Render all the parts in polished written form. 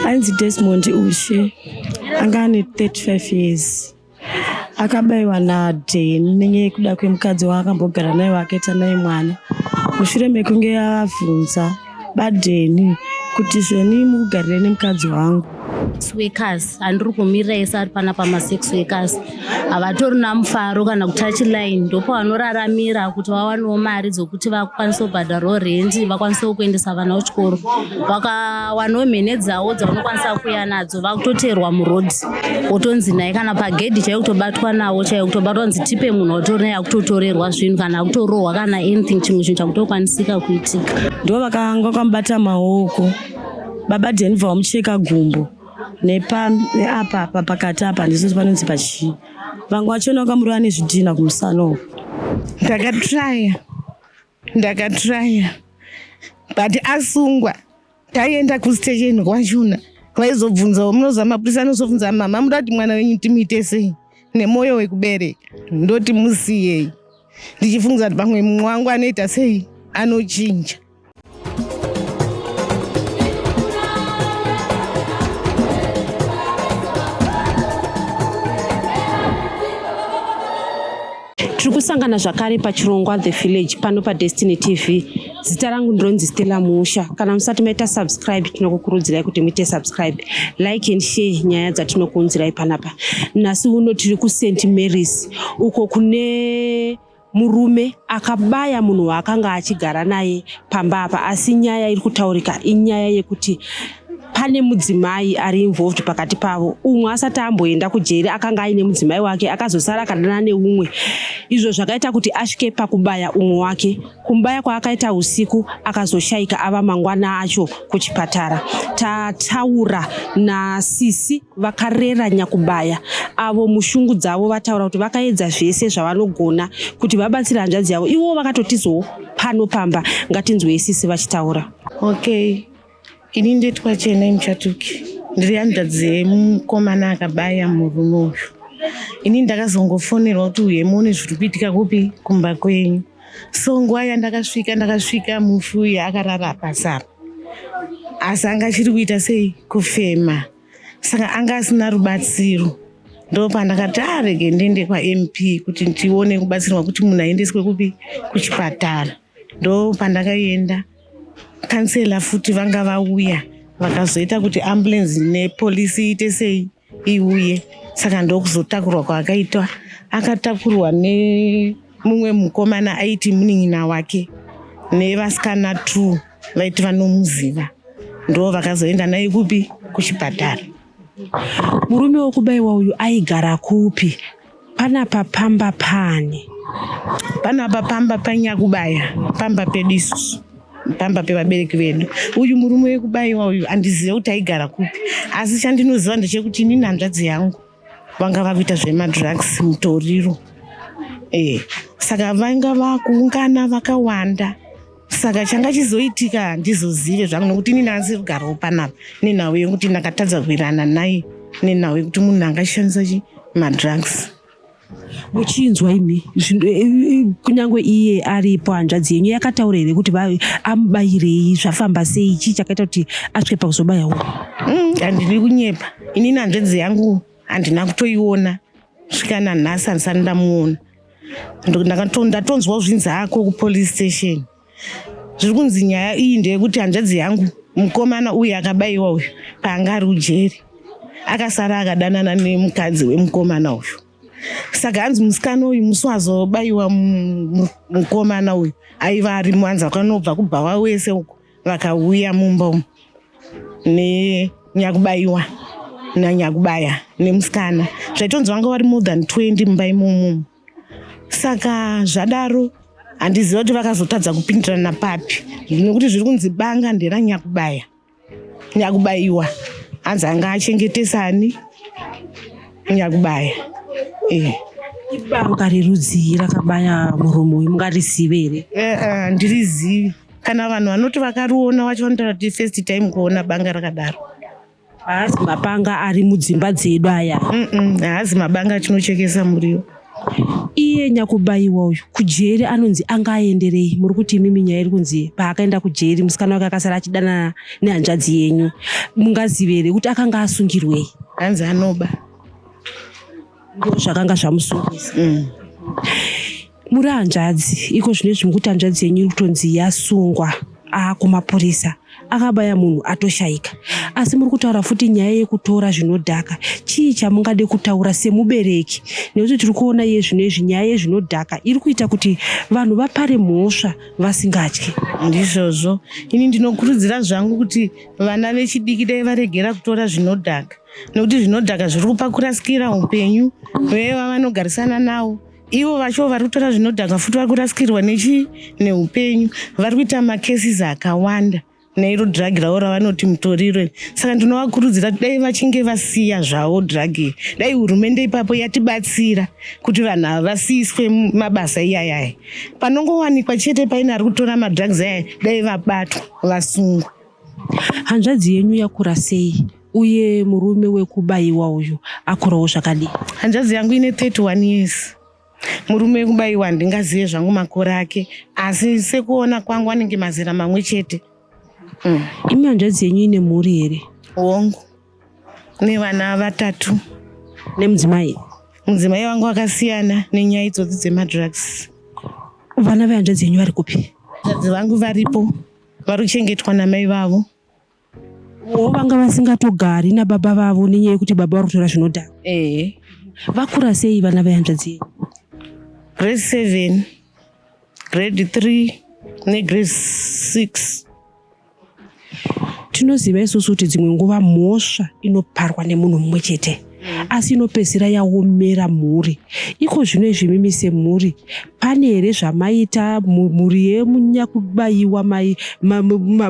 Ainzi Desmond Ushe anga ane 35 years. Akabayiwa naDheni nenyaya yekuda kwemukadzi waakambogara naye wakaita naye mwana. Mushure mekunge avhunza baDheni kuti zveni mukugarire nemukadzi wangu. Workers handiri kumirira ese ari panapa ma-sex workers havatorina mufaro kana kuti tachiline ndopo vanoraramira kuti vawanewo mari dzokuti vakwanise kubhadharawo rendi vakwanisewo kuendesa vana kuchikoro. Vakawanawo mhene dzavo dzavanokwanisa kuuya nadzo vakutoteerwa murodhi wotonzi naye kana pagedhi chaiyo kutobatwa nawo chaiyo kutobatwa kunzi tipe munhu watori naye akutotorerwa zvinhu kana akutorohwa kana anything chimwe chinhu chakutokwanisika kuitika. Ndo vakanga vakamubata maoko baba Dheni vamucheka gumbo neapa pakati apa ndizvo panonzi pachii. Vamwe vachona vakamurova nezvidhina kumusana uko. Ndakatraya but asungwa. Taienda kustation kwachona vaizobvunzawo munozama mapurisa anozobvunza mama muda kuti mwana wenyu timuite sei nemwoyo wekubereka ndoti musiyei ndichifungiza kuti pamwe mumwe wangu anoita sei anochinja. Tiri kusangana zvakare pachirongwa The Village pano paDestiny TV. Zita rangu ndinonzi Stella Musha. Kana musati maita subscribe tinokukurudzirai kuti muite subscribe, like and share nyaya dzatinokuunzirai panapa. Nhasi uno tiri kuSt Mary's uko kune murume akabaya munhu waakanga achigara naye pamba apa, asi nyaya iri kutaurika inyaya yekuti pane mudzimai ari involved pakati pavo. Umwe asati amboenda kujeri akanga aine mudzimai wake akazosara akadana neumwe. Izvo zvakaita kuti asvike pakubaya umwe wake. Kumbaya kwaakaita usiku akazoshaika ava mangwana acho kuchipatara. Tataura naSisi vakarera nyakubaya avo mushungu dzavo vataura kuti vakaedza zvese zvavanogona kuti vabatsira hanzvadzi yavo. Ivo vakatotizowo pano pamba ngatinzwe Sisi vachitaura. Okay. Ini ndetwa Chena Mchatuki. Ndiri hanzvadzi yemukomana akabaya murume uyu. Ini ndakazongofonerwa kuti uye muone zviri kuitika kupi kumba kwenyu. So nguva yandakasvika mufu uyu akarara pasapa. Asi anga achiri kuita sei kufema. Saka anga asina rubatsiro. Ndo pandakati arege ndiende kwaMP kuti ndione kubatsirwa kuti munhu aendeswe kupi kuchipatara. Ndo pandakaenda. Kansela futi vanga vauya vakazoita kuti ambulance nepolisi ite sei iuye. Saka ndokuzotakurwa kwaakaitwa. Akatakurwa nemumwe mukomana aiti munin'ina wake nevasikana 2 vaiti vanomuziva. Ndo vakazoenda naye kupi kuchipatara. Murume wokubayiwa uyu aigara kupi? Panapa pamba pani? Panapa pamba panyakubaya, pamba pedisu. Pamba pevabereki vedu. Uyu murume wekubayiwa uyu handiziva kuti aigara kupi. Asi chandinoziva ndechekuti inini hanzvadzi yangu vanga vakuita zvemadrugs mutoriro. Saka vanga vakuungana vakawanda. Saka changa chizoitika handizozive zvangu nokuti inini hanzi kugarawo panapa. Nenhau yekuti ndakatadza kuwirirana naye. Nenhau yekuti munhu angashandisa madrugs. Muchinzwa imi kunyangwe iye aripo hanzvadzi yenyu yakataura here kuti amubayirei zvafamba sei chii chakaita kuti asvike pakuzobayawo? Handiri kunyepa. Inini hanzvadzi yangu handina kutoiona svika nanhasi handisati ndamuona. Ndatonzwa zvinzi ako kupolice station. Zviri kunzi nyaya iyi ndeyekuti hanzvadzi yangu mukomana uyu akabayiwa uyu paanga ari kujeri akasara akadanana nemukadzi wemukomana uyu. Saka hanzi musikana uyu musi wazobayiwa mukomana uyu aiva ari mwanza wakanobva kubhawa wese uko vakauya mumba umu nenyakubayiwa nanyakubaya nemusikana. Zvaitonzi vanga vari more than 20 mumba imomo. Saka zvadaro handiziva kuti vakazotadza kupindirana papi. Nekuti zviri kunzi banga nderanyakubaya. Nyakubayiwa hanzi anga achengetesani nyakubaya. Ibanga rerudzi rakabaya murume uyu mungarizive here? Ndirizivi. Kana vanhu vanoti vakariona vacho vanotaura kuti first time kuona banga rakadaro. Haazi mapanga ari mudzimba dzedu aya? Haazi mabanga tinochekesa muriwo. Iye nyakubayiwa uyu kujeri anonzi angaenderei? Muri kuti imimi nyaya iri kunzi paakaenda kujeri musikana wake akasara achidanana nehanzvadzi yenyu, mungazive here kuti akanga asungirwei? Hanzi anoba. Ndo zvakanga zvamusungisa. Muri hanzvadzi, iko zvinezvi mukuti hanzvadzi yenyu iri kutonzi yasungwa kumapurisa, akabaya munhu atoshayika. Asi muri kutaura futi nyaya yekutora zvinodhaka. Chii chamungade kutaura semubereki? Nekuti tiri kuona iye zvinezvi nyaya yezvinodhaka iri kuita kuti vanhu vapare mhosva vasingatyi. Ndizvozvo ini ndinokurudzira zvangu kuti vana vechidiki dai varegera kutora zvinodhaka, nekuti zvinodhaka zviri kupa kurasikira upenyu hwevanogarisana navo. Ivo vacho vari kutora zvinodhaka futi vari kurasikirwa neupenyu, vari kuita makesisi akawanda neiro dhiragi ravo ravanoti mutoriro. Saka ndinovakurudzira kuti dai vachinge vasiya zvavo dhiragi, dai hurumende ipapo yatibatsira kuti vanhu ava vasiyiswe mabasa iyayaya. Panongowanikwa chete paine ari kutora madhiragisi aya, dai vabatwa vasungwa. Hanzvadzi yenyu yakura sei? Uye murume wekubayiwa uyu akurawo zvakadii? Hanzvadzi yangu ine 31 years. Murume wekubayiwa ndingazive zvangu makore ake, asi sekuona kwangu anenge mazera mamwe chete. Imi hanzvadzi yenyu ine mhuri here? Hongu, nevana 3. Nemudzimai? Mudzimai wangu akasiyana nenyaya idzodzi dzemadhiragisi. Vana vehanzvadzi yenyu vari kupi? Hanzvadzi vangu varipo, vari kuchengetwa namai vavo. Vanga vasingatogari nababa vavo nenyaya yekuti baba vari kutora zvinodhaka? Vakura sei vana vehanzvadzi yenyu? Grade 7, grade 3 negrade 6. Tinoziva isusu kuti dzimwe nguva mhosva inoparwa nemunhu mumwe chete, asi inopedzisira yaomera mhuri. Iko zvinezvi mimi semhuri, pane here zvamaita mhuri yemunyakubayiwa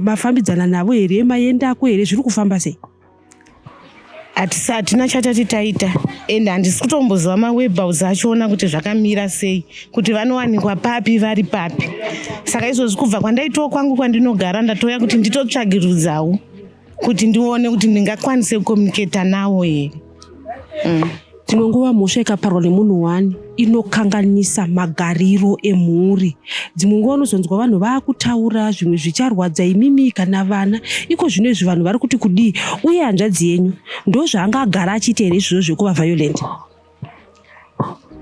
mafambidzana navo here, maendako here, zviri kufamba sei? Hatina chatati taita, ende handisi kutomboziva mawebhausi achiona kuti zvakamira sei, kuti vanowanikwa papi vari papi. Saka izvozvi kubva kwandaitowo kwangu kwandinogara ndatoya kuti nditotsvagirudzawo kuti ndione kuti ndingakwanise kukomuniketa nawo here. Dzimwe nguva mhosva ikaparwa nemunhu wani inokanganisa magariro emhuri. Dzimwe nguva unozonzwa vanhu vaakutaura zvimwe zvicharwadza imimi kana vana. Iko zvinezvi vanhu vari kuti kudii? Uye hanzvadzi yenyu ndo zvaangagara achiita here izvozvo zvekuva violent?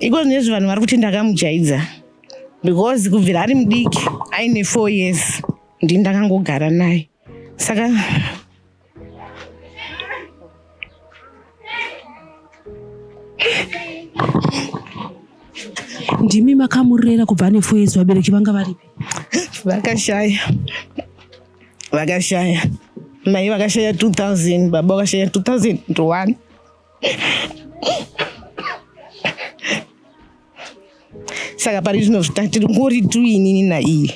Iko zvinezvi vanhu vari kuti ndakamujaidza, because kubvira ari mudiki aine 4 years ndini ndakangogara naye. Saka ndimi makamurera kubva ane 4 years. Vabereki vanga varipi? Vakashaya. Mai vakashaya 2000, baba vakashaya 2001. Saka pari zvino tiri ngori tu inini naiye.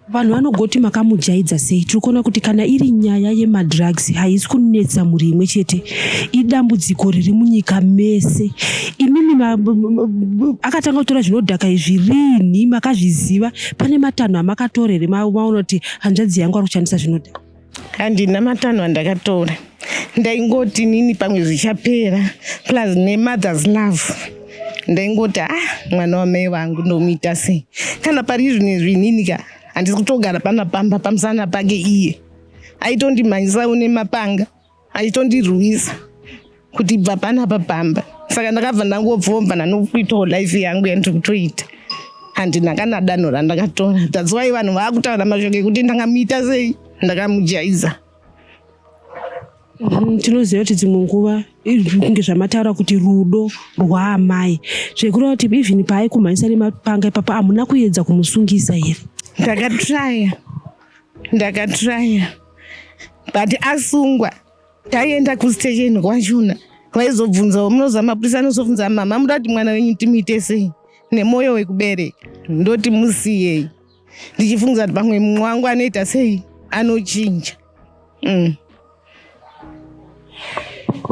Vanhu vanogoti makamujaidza sei? Tiri kuona kuti kana iri nyaya yemadhiragisi haisi kunetsa mhuri imwe chete, idambudziko riri munyika mese. Imimi akatanga kutora zvinodhaka izvi rini makazviziva? Pane matanho amakatora here maona kuti hanzvadzi yangu ari kushandisa zvinodhaka? Handina matanho andakatora, ndaingoti nini pamwe zvichapera, plus nemothers love. Ndaingoti mwana wamai vangu ndomuita sei. Kana pari zvinezvi nini ka handisi kutogara pana pamba pamusana pake iye. Aitondimhanyisawo nemapanga, aitondirwisa kuti bva panapa pamba. Saka ndakabva ndangobvomba ndanokuitawo life yangu yandiri kutoita. Handina kana danho randakatora. That's why vanhu vaakutaura mashoko ekuti ndakamuita sei, ndakamujaidza. Tinoziva kuti dzimwe nguva kunge zvamataura kuti rudo rwaamai, zvekureva kuti even paaikumhanyisa nemapanga ipapo hamuna kuedza kumusungisa here? Ndakatraya, but asungwa taienda kustation kwachona vaizobvunzawo, munoziva mapurisa anozobvunza mama muda kuti mwana wenyu timuite sei nemwoyo wekubereka, ndoti musiyei, ndichifungiza kuti pamwe mumwe wangu anoita sei, anochinja.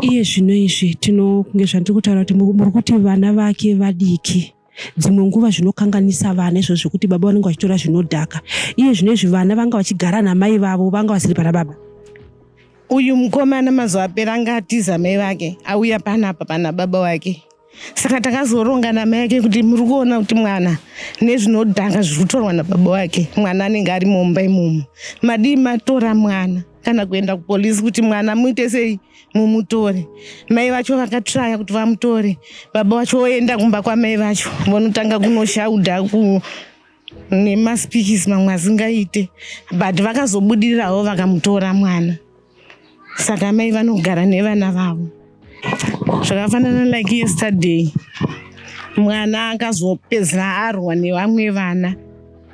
Iye zvino izvi kunge zvandiri kutaura kuti muri kuti vana vake vadiki. Dzimwe nguva zvinokanganisa vana izvo zvekuti baba vanenge vachitora zvinodhaka. Iye zvino izvi vana vanga vachigara namai vavo, vanga vasiri pana baba. Uyu mukomana mazuva apera anga atiza mai vake auya panapa pana baba wake. Saka takazoronga namai yake kuti muri kuona kuti mwana nezvinodhaka zviri kutorwa nababa wake, mwana anenge ari mumba imomo, madii matora mwana kana kuenda kupolisi kuti mwana muite sei mumutore. Mai vacho vakatraya kuti vamutore, baba vacho voenda kumba kwamai vacho vonotanga kunoshaudha nemaspikisi mamwe asingaite, but vakazobudirirawo vakamutora mwana. Saka mai vanogara nevana vavo. Zvakafanana like yesterday, mwana akazopedzera arwa nevamwe vana,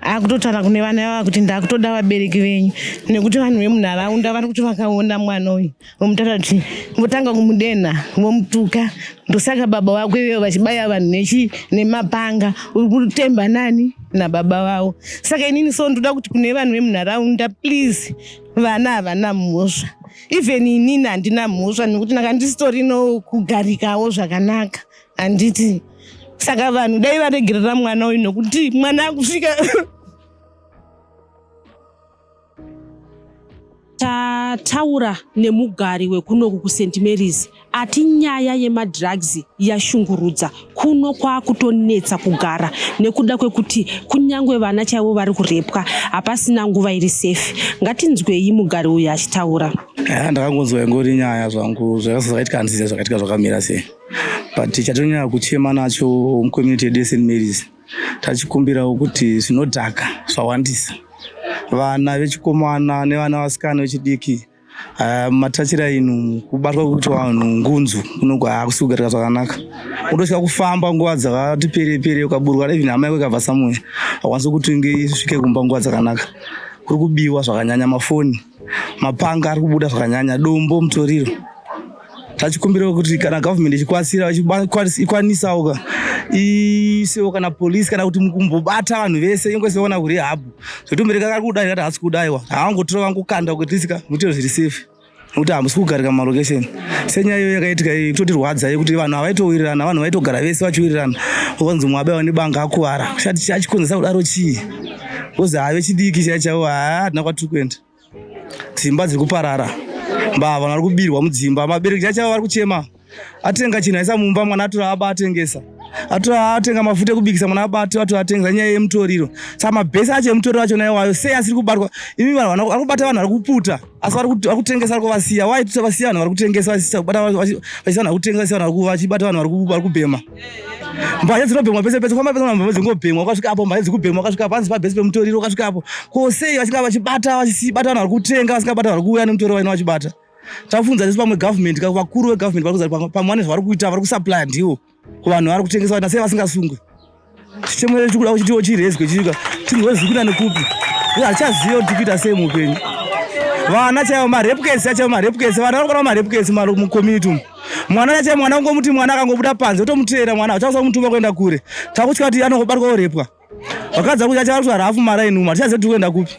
akutotaura kune vana vavo kuti ndakutoda vabereki venyu, nekuti vanhu vemunharaunda vari kuti vakaona mwana uyu vomutaura kuti votanga kumudenha vomutuka. Ndosaka baba vako ivevo vachibaya vanhu nemapanga, uri kutemba nani nababa vavo. Saka inini so ndoda kuti kune vanhu vemunharaunda, please, vana havana mhosva. Even inini handina mhosva nekuti ndakandisitorino kugarikawo zvakanaka, handiti. Saka vanhu dai varegerera mwana uyu nokuti mwana akusvika tataura nemugari wekunoku kuSt Mary's ati nyaya yemadrugs yashungurudza kuno kwakutonetsa kugara nekuda kwekuti kunyangwe vana chaivo vari kurepwa hapasina nguva iri safe. Ngatinzwei mugari uyu achitaura. Ndakangonzwa ingori nyaya zvangu zvakaitika handisiziva zvakaitika zvakamira sei, but chatonyanya kuchema nacho mucommunity yedu yeSt Mary's tachikumbirawo kuti zvinodhaka zvawandisa. Vana vechikomana nevana vasikana vechidiki matachira inu kubatwa kuti vanhu ngunzu kunogwa hakusikugarika zvakanaka. Kutosvika kufamba nguva dzakati pere ukaburwa even hama yako ikabva somewhere hakwanisi kuti isvike kumba nguva dzakanaka. Kuri kubiwa zvakanyanya, mafoni, mapanga ari kubuda zvakanyanya, dombo, mutoriro. Tachikumbirawo kuti kana government ichikwasira ikwanisawo isewo kana polisi kana kuti mukumbobata vanhu vese ingosiona kuri habu zvoti mubereki ari kudai kuti haasi kudaiwa havangotora vangokanda kutisika mutiro zviri safe nokuti hamusi kugarika mumalokesheni. Senyaya iyo yakaitika iyi totirwadza yekuti vanhu havaitowirirana, vanhu vaitogara vese vachiwirirana, ukanzi mumwe abayiwa nebanga akuwara, chachikonzesa kudaro chii? Kozi vechidiki chaichavo hatina kwatiri kuenda, dzimba dziri kuparara, mbavha vari kubirwa mudzimba, mabereki chaichavo vari kuchema. Atenga chinhu aisa mumba, mwana atora aba atengesa, atenga mafuta ekubikisa, mwana abati atora atengesa, nyaya yemutoriro. Saka mabhesi acho emutoriro achona iwayo sei asiri kubatwa? Imi vanhu vari kubata vanhu vari kupfuta asi vari kutengesa vari kuvasiya. Wai vasiya vanhu vari kutengesa vachisa vanhu vari kutengesa vachibata vanhu vari kubhema. Mbaya dzinobhemwa pese pese, famba pese mbaya dzingobhemwa, ukasvika apo mbaya dzikubhemwa, ukasvika panzi pabhesi pemutoriro, ukasvika apo ko sei vasvika vachibata vanhu vari kutenga vasingabata vari kuuya nemutoriro vaino vachibata. Tafunza nesu pamwe government, vakuru vegovernment vari kuziva pamwe nezvavari kuita, vari kusupply ndiwo kuvanhu vari kutengesa vanhu sei vasingasungwe. Chichemwere chikuda kuchitiwo chirezwe chisvika tinozvikuita nekupi hatichaziva kuti tikuita sei muupenyu. Vana chaivo marepukesi achaivo marepukesi, vana varikubata marepukesi mucommunity umu. Mwana chaivo mwana ungomuti mwana akangobuda panze otomuteera mwana achausa kumutuma kuenda kure. Takutya kuti anongobatwa orepwa. Vakadza kuti achava kuti harafu maraini umu hatichaziva kuti kuenda kupi.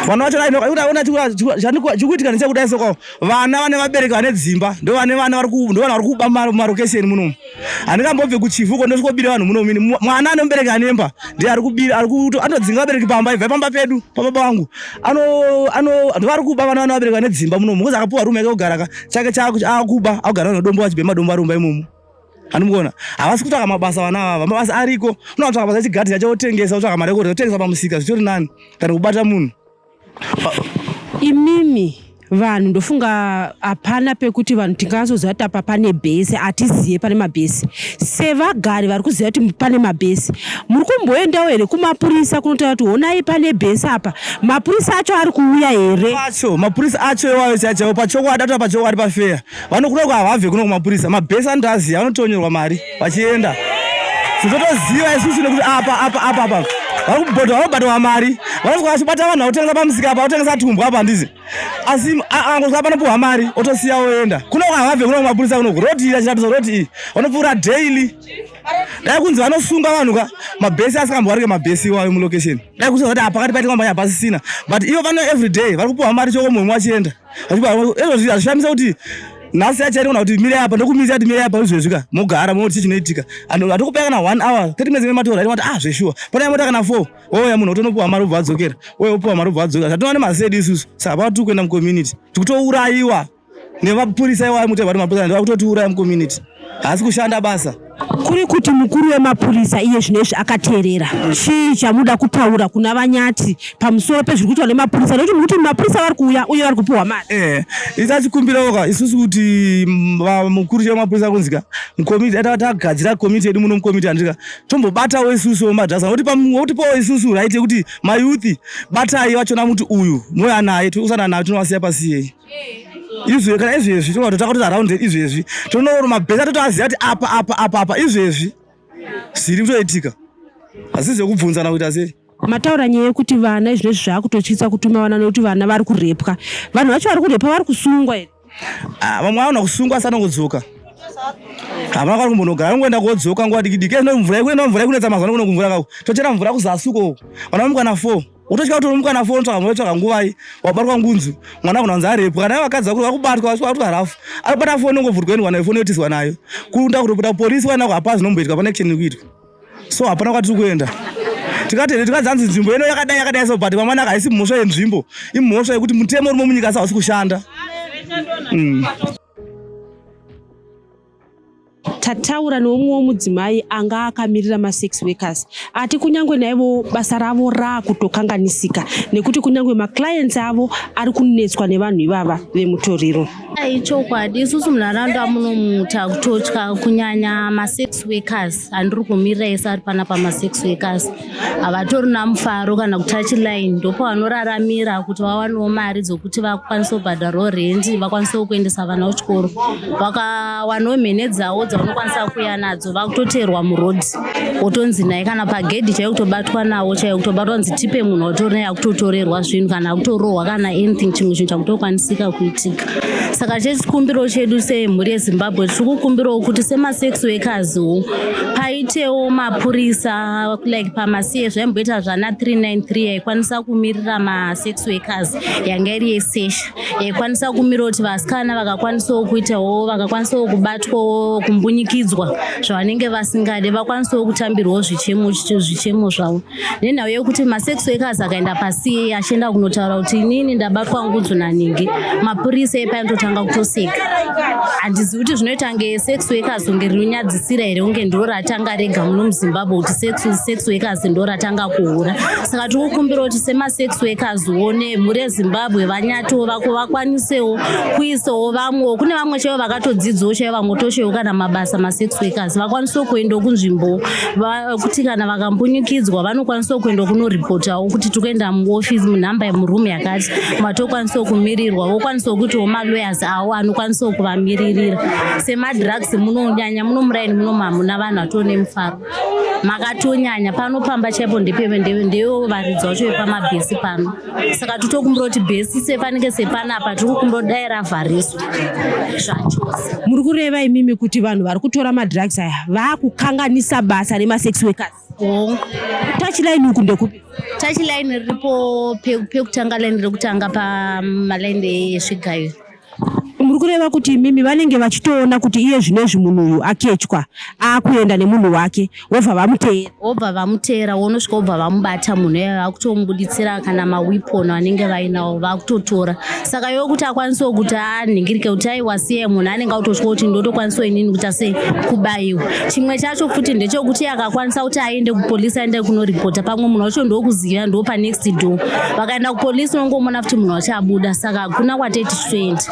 Vana vacho chikuitika nechekudai sokao vana vane vabereki vane dzimba ndo vane vana vari kuba marokesheni munomu. Handingambobve kuchifuko ndosvikobira vanhu munomu. Mwana ane mubereki anemba ndiye ari kubira, anodzinga vabereki pamba, ibva pamba pedu pababa vangu, vari kuba vana vane vabereki vane dzimba munomu. Kozi akapuwa rume yake kugara chake chaakuba akugara nodombo vachibhema dombo arumba imomo. Handimuona havasi kutsvaka mabasa vana ava, mabasa ariko. Unotsvaka basa chigati chachotengesa, utsvaka mari yekutengesa pamusika zvitori nani kana kubata munhu. Imimi vanhu ndofunga hapana pekuti vanhu tingazoziva kuti apa pane bhesi, hatizive pane mabhesi. Sevagari vari kuziva kuti pane mabhesi, muri kumboendawo here kumapurisa kunotaura kuti honai pane bhesi apa? Mapurisa acho ari kuuya here? Mapurisa acho iwayo chaichaiwo pachokwadi, atora pachokwadi pafeya. Vanokuda kuhavabve kuno kumapurisa, mabhesi andoaziva, vanotonyorwa mari vachienda. Totoziva isusu nekuti apa vari kubhadharwa mari, vanosvika vachibata vanhu vakutengesa pamusika apa, vakutengesa tumbwa apa handizi. Asi angosvika panopuhwa mari otosiya oenda. Kuno kuhavabve kuno kumapurisa kunoku, roti iyi achiratidza roti iyi vanopfuura daily. Dai kunzi vanosunga vanhu ka mabhesi asingambwarike mabhesi iwayo mulokesheni. Dai kuziva kuti pakati paita kwamba pasisina, but ivo vano everyday vari kupuhwa mari choko mumwe vachienda. Izvo hazvishamisa kuti nhasi yachairona kuti mire apa ndokumisa kuti mire apa izvezvika mogara moti chinoitika. Hatikupeya kana 1 hour 30 minutes nematora aiti zveshuwa pana mota kana 4 oya munhu otonopuhwa mari ubva adzokera, oya opuhwa mari ubva adzokera. Zvatinoona nemasedi isusu saka patiri kuenda mucommunity tikutourayiwa nevapurisa iwayo mutevati mapurisa ndiva kutotiuraya mucommunity. Asi kushanda basa. Kuri kuti mukuru wemapurisa iye zvinezvi akateerera. Chii chamuda kutaura kuna vanyati pamusoro pezviri kuitwa nemapurisa nekuti mukuti mapurisa vari kuuya uye vari kupiwa mari. Isachikumbirawoka isusu kuti mukuru wemapurisa kunzika mukomiti atagadzira komiti yedu muno mukomiti andika tombobatawo isusu madhasa kuti pawo isusu right kuti mayuthi batai vachona muti uyu moyo anaye tokusana naye tonovasiya pasiyei. Izvezvi kana izvezvi tonototsvaka kuti around izvezvi tonoona mabhesa totoaziva kuti apa izvezvi zviri kutoitika asi zvekubvunzana kuita sei. Mataura nyaya yekuti vana izvezvi zvaakutotyisa kutuma vana nekuti vana vari kurepwa. Vanhu vacho vari kurepwa vari kusungwa here? Vamwe vaona kusungwa asana kudzoka. Hamuna kwari kumbonogara ngoenda kodzoka nguva diki-diki. Mvura ikunetsa mazuva ano kumvura kako. Tochera mvura kuzasuko. Vana mukana 4. Utosvika kuti mukana 4 unotsvaka nguvai wabatwa ngunzu. Mwana kunonzi arepwa. Kana vakadzi vakuru vakubatwa vasvika kuti harafu. Aripata foni nongovhurwa enda ifoni yotizwa nayo. Kuunda kuripota polisi wana hapana zvinomboitika pane action kuitwa. So hapana kwatiri kuenda. Tikadzanzi nzvimbo ino yakadai so but pamwana haisi mhosva yenzvimbo. Imhosva yekuti mutemo urimo munyika hausi kushanda. Tataura neumwe mudzimai anga akamirira ma-sex workers. Ati kunyangwe naivo basa ravo rakutokanganisika nekuti kunyangwe ma-clients avo ari kunetswa nevanhu ivava vemutoriro. Chokwadi isusu munharaunda munomuta kutotya kunyanya ma-sex workers. Handiri kumirira ese ari panapa ma-sex workers. Havatorina mufaro kana kutachiline ndopo vanoraramira kuti vawanewo mari dzokuti vakwanise kubhadharawo rendi vakwanisewo kuendesa vana kuchikoro. Vakawanawo mhene dzavo dzavanokwanisa kuuya nadzo vakutoteerwa murodhi wotonzi naye kana pagedhi chaiyo kutobatwa nawo chaiyo kutobatwa nzi tipe munhu watori naye akutotorerwa zvinhu kana kutorohwa kana anything chimwe chinhu chakutokwanisika kuitika. Saka chechikumbiro chedu semhuri yeZimbabwe tiri kukumbirawo kuti sema-sex workerswo paitewo mapurisa like pamasiye zvaimboita zvana 393 yaikwanisa kumirira ma-sex workers yanga iri yesesha yaikwanisa kumira kuti vasikana vakakwanisawo kuitawo vakakwanisawo kubatwawo kumbunyikidzwa zvavanenge vasingade vakwanisawo kutambirwawo zvichemo zvavo. Nenhau yekuti ma-sex workers akaenda pasi achienda kunotaura kuti inini ndabatwa ngunzu naningi mapurisa epainototanga kutoseka. Handizivi kuti zvinoita nge-sex workers unge rinonyadzisira here unge ndiro ratanga rega muno muZimbabwe kuti sex workers ndo ratanga kuhura. Saka tiri kukumbira kuti sema-sex workers wone mhuri yeZimbabwe vanyatowo vakwanisewo kuisawo vamwewo. Kune vamwe chaivo vakatodzidzawo chaivo vamwe kana mabasa ma-sex workers vakwanisawo kuenda kunzvimbo kuti kana vakambunyikidzwa vanokwanisawo kuenda kunoripotawo kuti tikuenda muofisi munhamba yemurumu yakati matokwanisawo kumirirwa vokwanisawo kuitiwo ma-lawyers avo anokwanisawo kuvamiririra. Semadrugs munonyanya muno muraini muno hamuna vanhu vatoo nemufaro makatonyanya panopamba chaipo ndeyo varidzi vacho vepamabhesi pano. Saka titokumbira kuti bhesi sepanenge sepanapa tiri kukumbira kuti dai ravhariswa zvachose. Muri kureva imimi kuti vanhu vari kutora madrugs aya vakukanganisa basa rema-sex workers. Touchline uku ndekupi? Touchline riripo pekutanga line rekutanga pamalaini esvigayo. Muri kureva kuti imimi vanenge vachitoona kuti iye zvinezvi munhu uyu akechwa akuenda nemunhu wake vobva vamuteera vonosvika vobva vamubata munhu iye vakutomubuditsira kana mawiponi anenge vainawo vakutotora. Saka iwe kuti akwanisewo kuti anhingirike kuti aiwasiye munhu anenge autotya kuti ndotokwanisawo inini kuita sei kubayiwa. Chimwe chacho futi ndechekuti akakwanisa kuti aende kupolisi aende kunoripota pamwe munhu wacho ndokuziva ndo panext door vakaenda kupolisi unongomona kuti munhu wacho abuda. Saka hakuna kwateti tichoenda.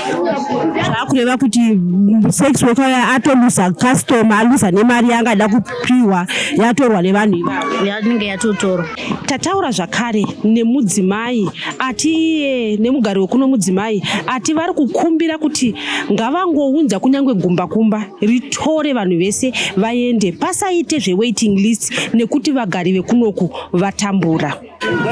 Zvakureva kuti sex worker atoluza customer aluza nemari yangada kupiwa yatorwa nevanhu ivavo yanenge yatotorwa. Tataura zvakare nemudzimai ati nemugari wekuno mudzimai ati vari kukumbira kuti ngavangounza kunyangwe gumbakumba ritore vanhu vese vaende pasaite zvewaiting list nekuti vagari vekunoku vatambura.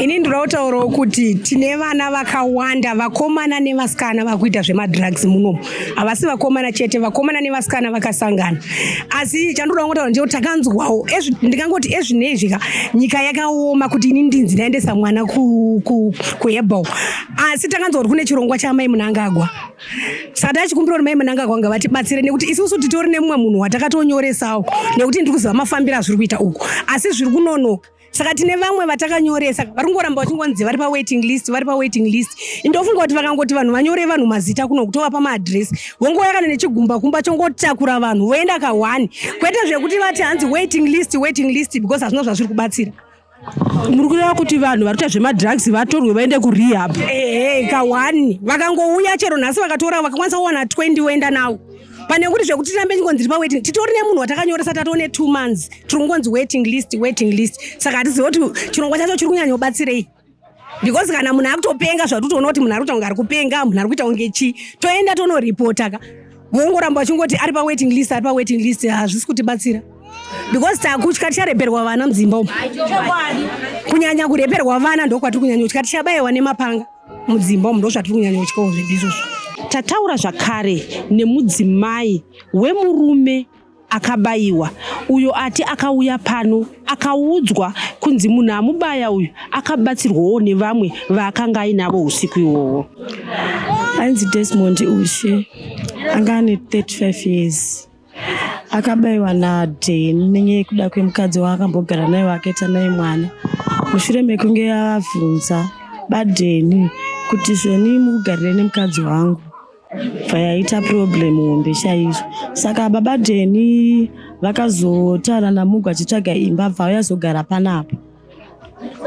Ini ndinotaurawo kuti tine vana vakawanda vakomana nevasikana vakuita zvemadrugs muno. Havasi vakomana chete, vakomana nevasikana vakasangana. Asi chandinoda kutaura ndechekuti takanzwawo ndikangoti ezvinezvika nyika yakaoma kuti ini ndinzi ndaendesa mwana kuHebhau. Asi takanzwa kuti kune chirongwa chamai Mnangagwa. Saka tachikumbira kuti mai Mnangagwa ngavatibatsire nekuti isusu titori nemumwe munhu watakatonyoresawo nekuti ndiri kuziva mafambiro azviri kuita uku. Asi zviri kunonoka saka tine vamwe vatakanyoresa vari ngoramba vachingonzi vari pawaiting list ndofunga kuti vakangoti vanhu vanyore vanhu mazita kuno kutova pamaadhiresi wongouya kana nechigumbakumba chongotakura vanhu voenda ka1 kwete zvekuti vati hanzi waiting list because hazvina zvazviri kubatsira. Muri kureva kuti vanhu vari kuita zvemadrugs vatorwe vaende kurehab ka1 vakangouya chero nhasi vakatora vakakwanisa kuwana 20 voenda nawo pane kuti zvekuti tirambe ngonzi pawaiting titori nemunhu watakanyoresa tatone 2 months tiri kungonzi waiting list saka hatizivi kuti chirongwa chacho chiri kunyanya kubatsirei because kana munhu akutopenga zvatutoona kuti munhu ari kuita kunge ari kupenga munhu ari kuita kunge chi toenda tonoripota ka vongoramba vachingoti ari pawaiting list hazvisi kutibatsira because takutya tichareperwa vana mudzimba umu kunyanya kureperwa vana ndokwatiri kunyanya kutya tichabayiwa nemapanga mudzimba umu ndozvatiri kunyanya kutyawo zvezvizvozvo. Tataura zvakare nemudzimai wemurume akabayiwa uyo ati akauya pano akaudzwa kunzi munhu amubaya uyu akabatsirwawo nevamwe vaakanga ainavo usiku ihwohwo. Ainzi Desmond Ushe anga ane 35 years akabayiwa naDheni nenyaya yekuda kwemukadzi waakambogara naye wakaita naye mwana. Mushure mekunge avabvunza baDheni kuti zvoni mukugarire nemukadzi wangu vayaita problem hombe chaizvo. Saka baba Dheni vakazotaura naMugu achitsvaga imba vayazogara panapa.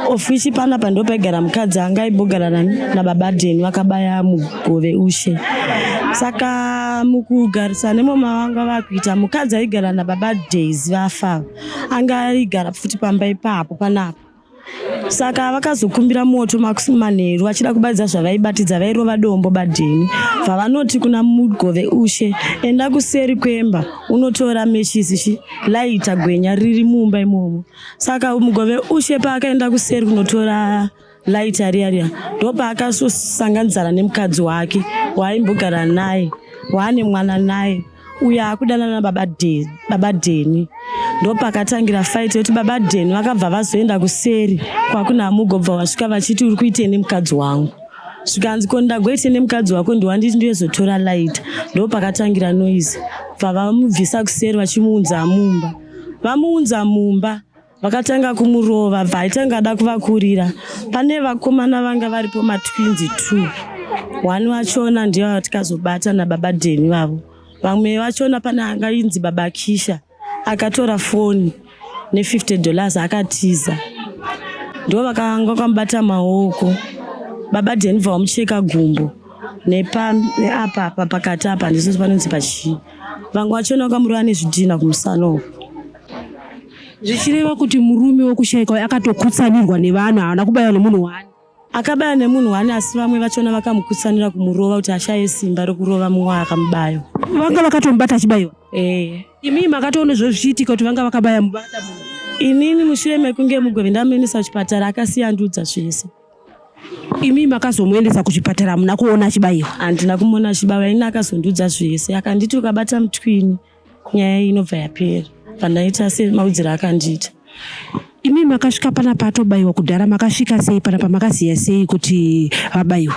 Ofichi panapa ndo paigara mukadzi anga aibogara nababa Dheni vakabaya Mugove Ushe. Saka mukugarisana nemama vanga vakuita mukadzi aigara nababa Daisy vafa anga aigara futi pamba ipapo panapa. Saka vakazokumbira moto makusini manheru vachida kubaidza zvavaibatidza vairova dombo baDheni vavanoti kuna Mugove Ushe enda kuseri kwemba unotora meshisi laita gwenya riri mumba imomo. Saka Mugove Ushe paakaenda kuseri kunotora laita riya ndopaakazosanganidzana nemukadzi wake waaimbogara naye waane mwana naye uyo akudanana baba Dheni. Ndopakatangira fight yekuti baba Dheni vakabva vazoenda kuseri kwakuna Mugu bva vasvika vachiti uri kuite nemukadzi wangu. Zvikanzi ko ndagoite nemukadzi wako ndiwanditi ndizotora light. Ndopakatangira noise. Bva vamubvisa kuseri vachimuunza mumba. Vamuunza mumba vakatanga kumurova vaitanga da kuvakurira. Pane vakomana vanga varipo matwinzi 2. Wani wachona ndiye vatikazobata nababa Dheni vavo. Vamwe vachona pane anga inzi baba Kisha akatora foni $50 akatiza. Ndo vakanga kwambata maoko. Baba Dheni vamucheka gumbo neapa pakati apa ndizo panonzi pachi. Vamwe vachona vakamurova nezvidhina kumusana. Zvichireva kuti murume wokushaika akatokutsanirwa nevanhu haana kubayiwa nemunhu wani. Akabaya nemunhu wani asi vamwe vachona vakamukutsanira kumurova kuti ashaye simba rokurova mumwe akamubaya. Vanga vakatomubata achibayiwa. Imi makatoona zvichiitika kuti vanga vakabaya mubata munhu. Inini mushure mekunge Mugove ndamuendesa kuchipatara akasiyandudza zvese. Imi makazomuendesa kuchipatara muna kuona achibayiwa. Handina kumuona achibayiwa ini akazondudza zvese akanditi ukabata mutwini nyaya inobva yapera. Pandaita semaudziro akandiita. Imi makasvika panapa atobayiwa kudhara makasvika sei panapa makaziya sei kuti vabayiwa?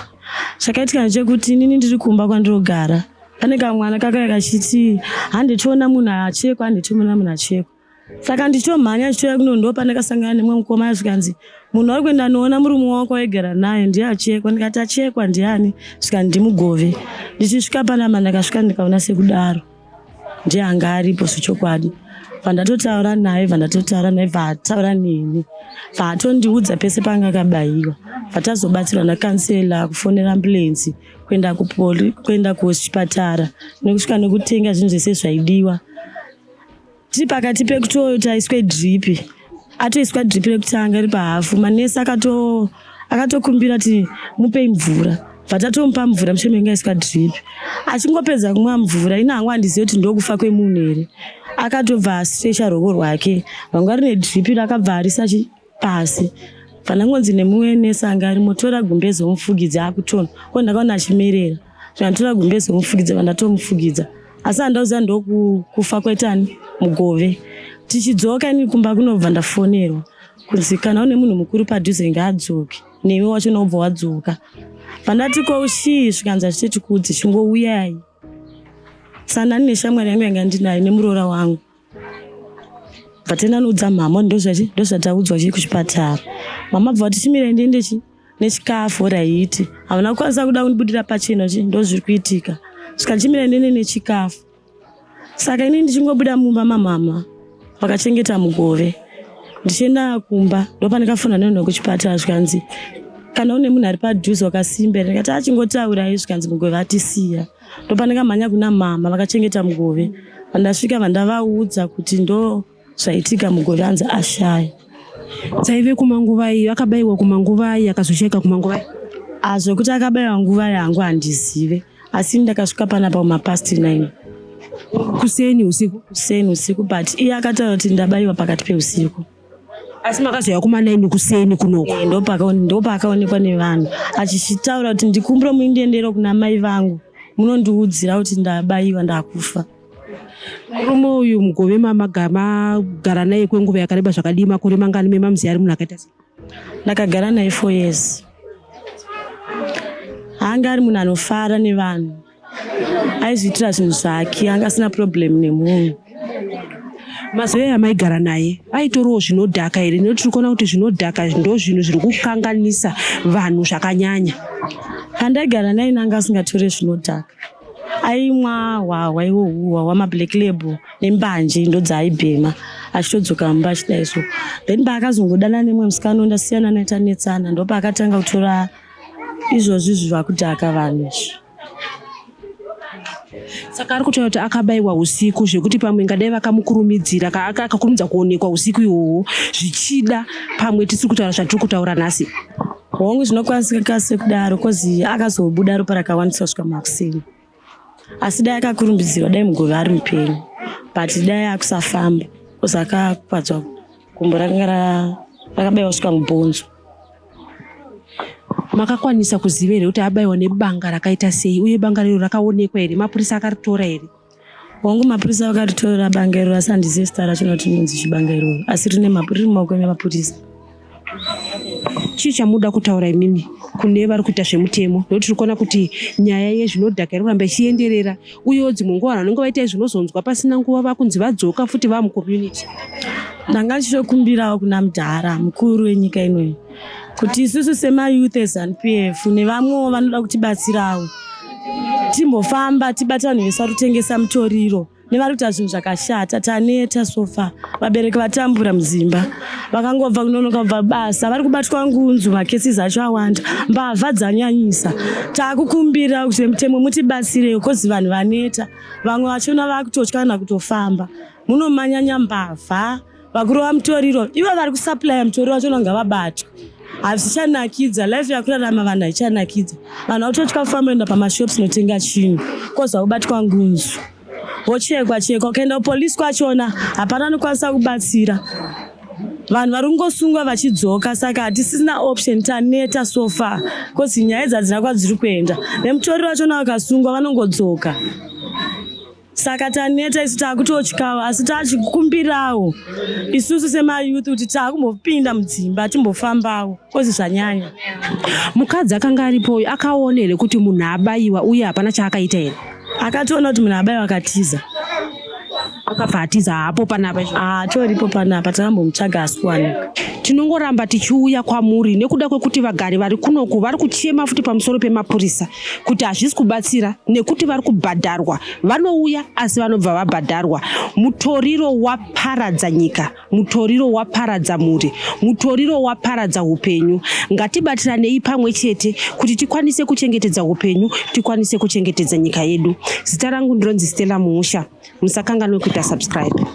Zvakaitika ndechekuti inini ndiri kumba kwandirogara. Pane kamwana kakauya kachiti handichiona munhu achekwa handichiona munhu achekwa. Saka ndichomhanya ndichouya kuno ndo pandakasangana nemumwe mukoma zvikanzi munhu ari kuenda noona murume wako waigara naye ndiye achekwa. Ndikati achekwa ndiani? Zvikanzi ndiMugove. Ndichisvika panapa ndakasvika ndikaona sekudaro ndiye anga aripo zvechokwadi. Vandatotaura naye vataura neni vatondiudza pese panga akabayiwa vatazobatsirwa nakansela kufonera ambulensi kuenda kuchipatara nekusvika nekutenga zvinhu zvese zvaidiwa. Tiri pakati pekutotaiswe dhiripi atoiswa dhiripi rekutanga iri pahafu. Manesi akatokumbira kuti mupei mvura vatatomupa mvura mushure mekunge aiswa dhiripi. Achingopedza kumwa mvura ina hangu handizivi kuti ndokufa kwemunhu here. Akatobva asitesha ruoko rwake vanga rine dhiripi rakabva arisa pasi. Panangonzi nemumwe nesi anga arimo tora gumbezi womufugidza akutona ko ndakaona achimerera. Zvandatora gumbezi womufugidza vandatomufugidza asi handauziva ndokufa kwetani Mugove. Tichidzoka ini kumba kunobva ndafonerwa kunzi kana une munhu mukuru padhuze ngaadzoke newe wacho nobva wadzoka. Pandati koushii zvikanzi zvichiti kudzi chingouyai. Sana nine shamwari yangu yanga ndinayo nemuroora wangu. bvatenda noudza mama ndozvataudzwa chii kuchipatara. Mama bva kuti chimire ndiende nechikafu raiti havana kukwanisa kuda kundibudira pachena ndozviri kuitika svika chimire ndiende nechikafu. Saka ini ndichingobuda mumba mamama vakachengeta mugove ndichienda kumba ndopandikafonera neno kuchipatara zvikanzi kana une munhu ari padhuze wakasimbera ndikati achingotaura zvikanzi mugove atisiya. Ndopandikamhanya kuna mama vakachengeta mugove vandasvika vandavaudza kuti ndo zvaitika mugove anzi ashaya. Dzaive kumanguva iyi akabayiwa kumanguva iyi akazocheka kumanguva iyi zvokuti akabayiwa nguva yangu handizive asi ndakasvika panapa kumapast 9 kuseni usiku but iye akataura kuti ndabayiwa pakati peusiku. Asi makazoya kuma9 kuseni kunoko ndopakaonekwa nevanhu achichitaura kuti ndikumbura muindiendero kuna mai vangu munondiudzira kuti ndabayiwa ndakufa. Murume uyu mugove magara naye kwenguva yakareba zvakadii makore mangani memamuziya ari munhu akaita sei? Ndakagara naye 4 years. Anga ari munhu anofara nevanhu aizviitira zvinhu zvake anga asina problem nemunhu. Mazuva amaigara naye aitoriwo zvinodhaka here? Nekuti tiri kuona kuti zvinodhaka ndo zvinhu zviri kukanganisa vanhu zvakanyanya. Pandaigara naye nanga asingatore zvinodhaka aimwa hwahwa iwo hwamablack label nembanje ndo dzaaibhema achitodzoka mumba achida izvo. Then paakazongodana nemwe musikana ondasiyana naita netsana ndopaakatanga kutora izvozvi zvakudhaka vanhu. Saka ari kutaura kuti akabayiwa usiku zvekuti pamwe ngadai vakamukurumidzira akakurumidza kuonekwa usiku ihwohwo zvichida pamwe tisiri kutaura zvatiri kutaura nhasi. Hongu zvinokwanisika sekudaro kozi akazobuda ropa rakawanisa svika makuseni. Asi dai akakurumbidzirwa dai mugove ari mupenyu but dai akusafamba kozi akakwadzwa gumbo rakanga rakabayiwa svika mubhonzo. Makakwanisa kuziva here kuti abayiwa nebanga rakaita sei uye banga rero rakaonekwa here? Mapurisa akaritora here? Hongu mapurisa vakaritora banga iroro asi handizivi zita racho noti rinonzi chibanga iroro asi riri mumaoko emapurisa. Chii chamuda kutaura imimi kune vari kuita zvemutemo? Nokuti tiri kuona kuti nyaya yezvinodhaka iri kuramba ichienderera uyewo dzimwe nguva vanenge vaita zvinozonzwa pasina nguva vakunzi vadzoka futi vamucommunity. Ndanga ndichitokumbirawo kuna mudhara mukuru wenyika inoyi kuti isusu semayouth eZANU-PF nevamwewo vanoda kutibatsirawo timbofamba tibata vanhu vese vari kutengesa mutoriro nevari kuita zvinhu zvakashata. Taneta sofa vabereki vatambura mudzimba vakangobva kunonoka kubva basa vari kubatwa ngunzu makesi acho awanda mbavha dzanyanyisa. Taakukumbira kuti vemutemo mutibatsirewo kozi vanhu vaneta vamwe vachona vakutotya kana kutofamba munomanyanya mbavha vakurova mutoriro ivo vari kusaplaya mutoriro vachona ngavabatwa. Hazvichanakidza life yakurarama vanhu haichanakidza. Vanhu vakutotya kufamba enda pamashops notenga chinhu kozi vakubatwa ngunzu vochekwa ukaenda kupolisi kwachona hapana anokwanisa kubatsira. Vanhu vari kungosungwa vachidzoka saka hatisina option taneta sofa kozi nyaya idzi hadzina kwadziri kuenda nemutoriro wachona vakasungwa vanongodzoka. Saka taneta isu taakutotyawo asi tachikumbirawo isusu semayouth kuti taakumbopinda mudzimba timbofambawo kozi zvanyanya. Mukadzi akanga aripoyo akaona here kuti munhu abayiwa uye hapana chaakaita here? Akatoona kuti munhu abayiwa akatiza. Akabva atiza hapo panapa izvo? Toripo panapa takambomutsvaga asikuwanika. Tinongoramba tichiuya kwamuri nekuda kwekuti vagari vari kunoku vari kuchema futi pamusoro pemapurisa kuti hazvisi kubatsira nekuti vari kubhadharwa. Vanouya asi vanobva vabhadharwa. Mutoriro waparadza nyika, mutoriro waparadza mhuri, mutoriro waparadza upenyu. Ngatibatiranei pamwe chete kuti tikwanise kuchengetedza upenyu, tikwanise kuchengetedza nyika yedu. Zita rangu ndinonzi Stella Muusha. Musakanganwe kuita subscribe.